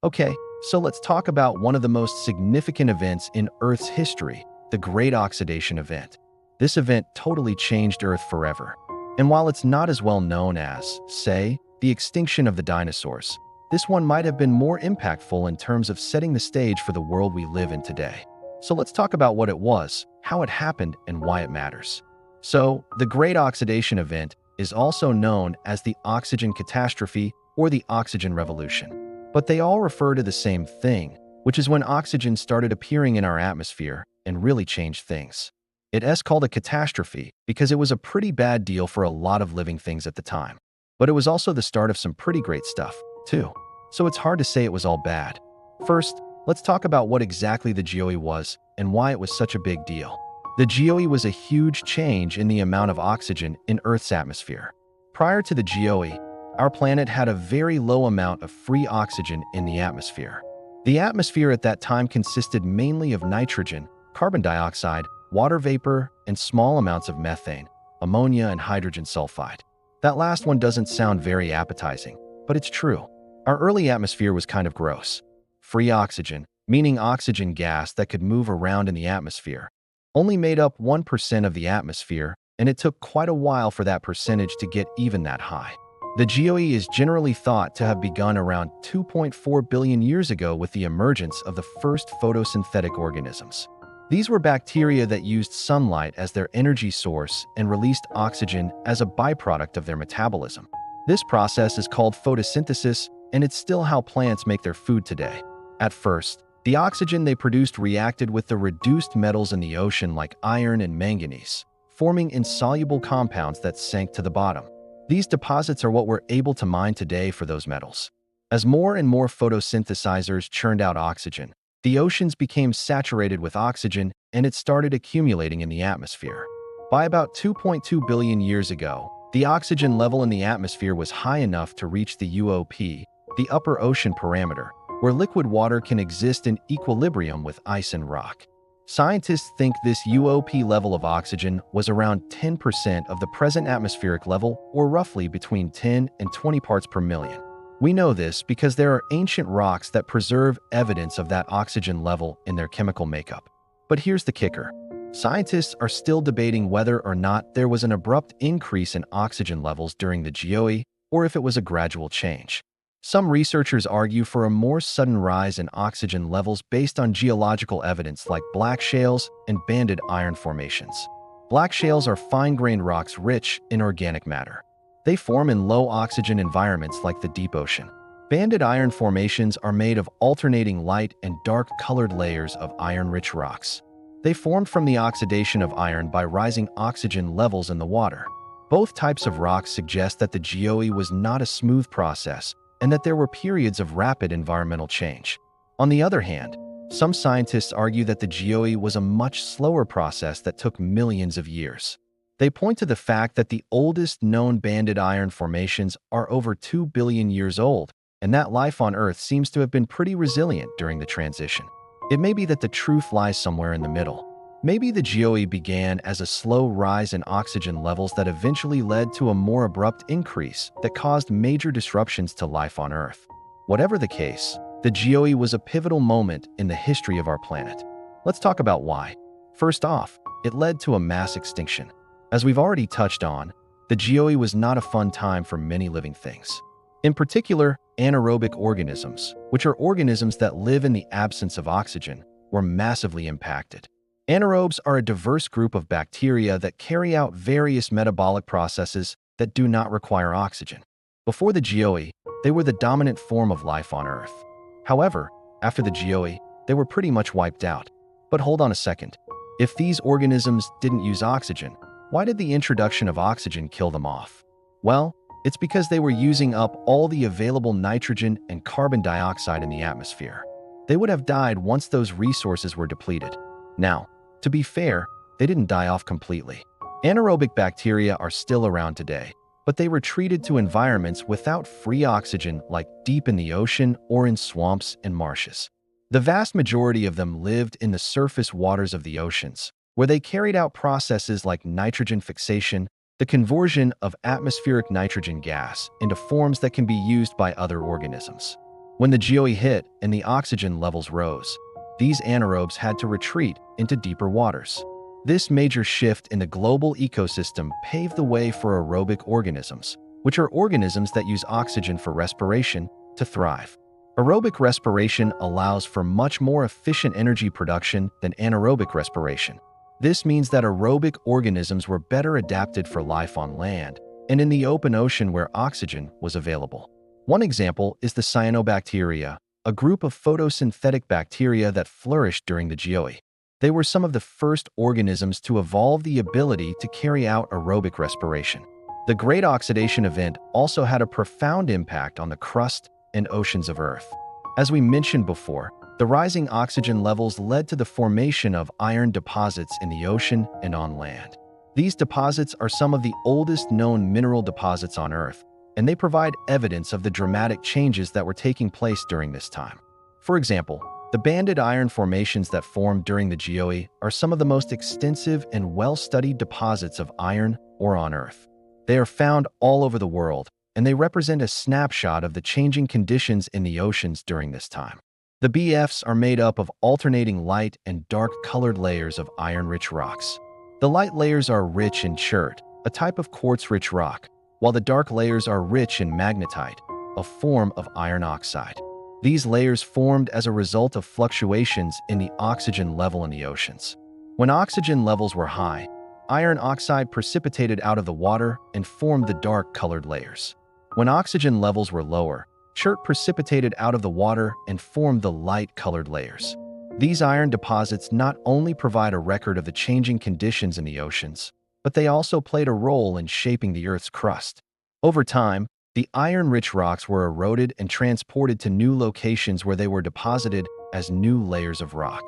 Okay, so let's talk about one of the most significant events in Earth's history, the Great Oxidation Event. This event totally changed Earth forever. And while it's not as well known as, say, the extinction of the dinosaurs, this one might have been more impactful in terms of setting the stage for the world we live in today. So let's talk about what it was, how it happened, and why it matters. So, the Great Oxidation Event is also known as the oxygen catastrophe or the oxygen revolution. But they all refer to the same thing, which is when oxygen started appearing in our atmosphere and really changed things. It's called a catastrophe because it was a pretty bad deal for a lot of living things at the time. But it was also the start of some pretty great stuff, too. So it's hard to say it was all bad. First, let's talk about what exactly the GOE was and why it was such a big deal. The GOE was a huge change in the amount of oxygen in Earth's atmosphere. Prior to the GOE, our planet had a very low amount of free oxygen in the atmosphere. The atmosphere at that time consisted mainly of nitrogen, carbon dioxide, water vapor, and small amounts of methane, ammonia, and hydrogen sulfide. That last one doesn't sound very appetizing, but it's true. Our early atmosphere was kind of gross. Free oxygen, meaning oxygen gas that could move around in the atmosphere, only made up 1% of the atmosphere, and it took quite a while for that percentage to get even that high. The GOE is generally thought to have begun around 2.4 billion years ago with the emergence of the first photosynthetic organisms. These were bacteria that used sunlight as their energy source and released oxygen as a byproduct of their metabolism. This process is called photosynthesis, and it's still how plants make their food today. At first, the oxygen they produced reacted with the reduced metals in the ocean like iron and manganese, forming insoluble compounds that sank to the bottom. These deposits are what we're able to mine today for those metals. As more and more photosynthesizers churned out oxygen, the oceans became saturated with oxygen and it started accumulating in the atmosphere. By about 2.2 billion years ago, the oxygen level in the atmosphere was high enough to reach the UOP, the upper ocean parameter, where liquid water can exist in equilibrium with ice and rock. Scientists think this UOP level of oxygen was around 10% of the present atmospheric level, or roughly between 10 and 20 parts per million. We know this because there are ancient rocks that preserve evidence of that oxygen level in their chemical makeup. But here's the kicker. Scientists are still debating whether or not there was an abrupt increase in oxygen levels during the GOE, or if it was a gradual change. Some researchers argue for a more sudden rise in oxygen levels based on geological evidence like black shales and banded iron formations. Black shales are fine-grained rocks rich in organic matter. They form in low-oxygen environments like the deep ocean. Banded iron formations are made of alternating light and dark-colored layers of iron-rich rocks. They formed from the oxidation of iron by rising oxygen levels in the water. Both types of rocks suggest that the GOE was not a smooth process, and that there were periods of rapid environmental change. On the other hand, some scientists argue that the GOE was a much slower process that took millions of years. They point to the fact that the oldest known banded iron formations are over 2 billion years old, and that life on Earth seems to have been pretty resilient during the transition. It may be that the truth lies somewhere in the middle. Maybe the GOE began as a slow rise in oxygen levels that eventually led to a more abrupt increase that caused major disruptions to life on Earth. Whatever the case, the GOE was a pivotal moment in the history of our planet. Let's talk about why. First off, it led to a mass extinction. As we've already touched on, the GOE was not a fun time for many living things. In particular, anaerobic organisms, which are organisms that live in the absence of oxygen, were massively impacted. Anaerobes are a diverse group of bacteria that carry out various metabolic processes that do not require oxygen. Before the GOE, they were the dominant form of life on Earth. However, after the GOE, they were pretty much wiped out. But hold on a second. If these organisms didn't use oxygen, why did the introduction of oxygen kill them off? Well, it's because they were using up all the available nitrogen and carbon dioxide in the atmosphere. They would have died once those resources were depleted. Now, to be fair, they didn't die off completely. Anaerobic bacteria are still around today, but they retreated to environments without free oxygen like deep in the ocean or in swamps and marshes. The vast majority of them lived in the surface waters of the oceans, where they carried out processes like nitrogen fixation, the conversion of atmospheric nitrogen gas into forms that can be used by other organisms. When the GOE hit and the oxygen levels rose, these anaerobes had to retreat into deeper waters. This major shift in the global ecosystem paved the way for aerobic organisms, which are organisms that use oxygen for respiration to thrive. Aerobic respiration allows for much more efficient energy production than anaerobic respiration. This means that aerobic organisms were better adapted for life on land and in the open ocean where oxygen was available. One example is the cyanobacteria, a group of photosynthetic bacteria that flourished during the GOE. They were some of the first organisms to evolve the ability to carry out aerobic respiration. The Great Oxidation Event also had a profound impact on the crust and oceans of Earth. As we mentioned before, the rising oxygen levels led to the formation of iron deposits in the ocean and on land. These deposits are some of the oldest known mineral deposits on Earth, and they provide evidence of the dramatic changes that were taking place during this time. For example, the banded iron formations that formed during the GOE are some of the most extensive and well-studied deposits of iron ore on Earth. They are found all over the world, and they represent a snapshot of the changing conditions in the oceans during this time. The BFs are made up of alternating light and dark-colored layers of iron-rich rocks. The light layers are rich in chert, a type of quartz-rich rock, while the dark layers are rich in magnetite, a form of iron oxide. These layers formed as a result of fluctuations in the oxygen level in the oceans. When oxygen levels were high, iron oxide precipitated out of the water and formed the dark-colored layers. When oxygen levels were lower, chert precipitated out of the water and formed the light-colored layers. These iron deposits not only provide a record of the changing conditions in the oceans, but they also played a role in shaping the Earth's crust. Over time, the iron-rich rocks were eroded and transported to new locations where they were deposited as new layers of rock.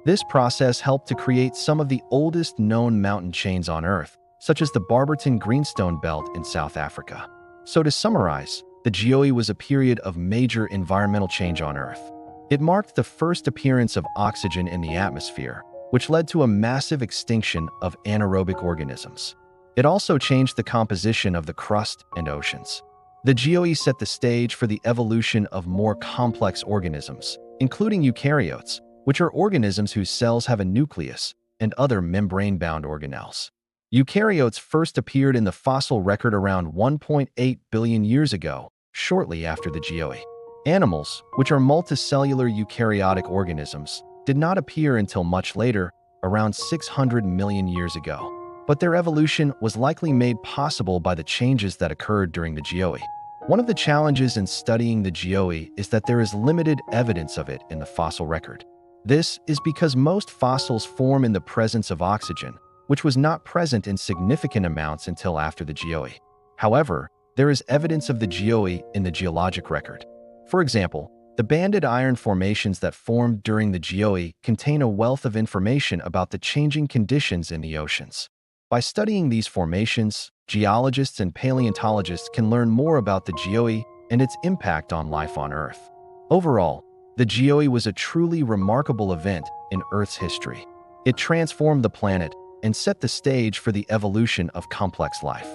This process helped to create some of the oldest known mountain chains on Earth, such as the Barberton Greenstone Belt in South Africa. So to summarize, the GOE was a period of major environmental change on Earth. It marked the first appearance of oxygen in the atmosphere, which led to a massive extinction of anaerobic organisms. It also changed the composition of the crust and oceans. The GOE set the stage for the evolution of more complex organisms, including eukaryotes, which are organisms whose cells have a nucleus, and other membrane-bound organelles. Eukaryotes first appeared in the fossil record around 1.8 billion years ago, shortly after the GOE. Animals, which are multicellular eukaryotic organisms, did not appear until much later, around 600 million years ago. But their evolution was likely made possible by the changes that occurred during the GOE. One of the challenges in studying the GOE is that there is limited evidence of it in the fossil record. This is because most fossils form in the presence of oxygen, which was not present in significant amounts until after the GOE. However, there is evidence of the GOE in the geologic record. For example, the banded iron formations that formed during the GOE contain a wealth of information about the changing conditions in the oceans. By studying these formations, geologists and paleontologists can learn more about the GOE and its impact on life on Earth. Overall, the GOE was a truly remarkable event in Earth's history. It transformed the planet and set the stage for the evolution of complex life.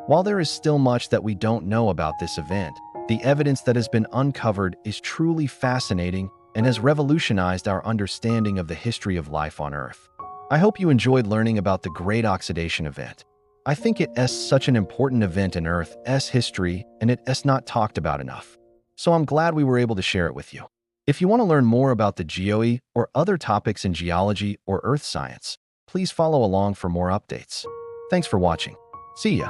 While there is still much that we don't know about this event, the evidence that has been uncovered is truly fascinating and has revolutionized our understanding of the history of life on Earth. I hope you enjoyed learning about the Great Oxidation Event. I think it is such an important event in Earth's history and it is not talked about enough. So I'm glad we were able to share it with you. If you want to learn more about the GOE or other topics in geology or earth science, please follow along for more updates. Thanks for watching. See ya.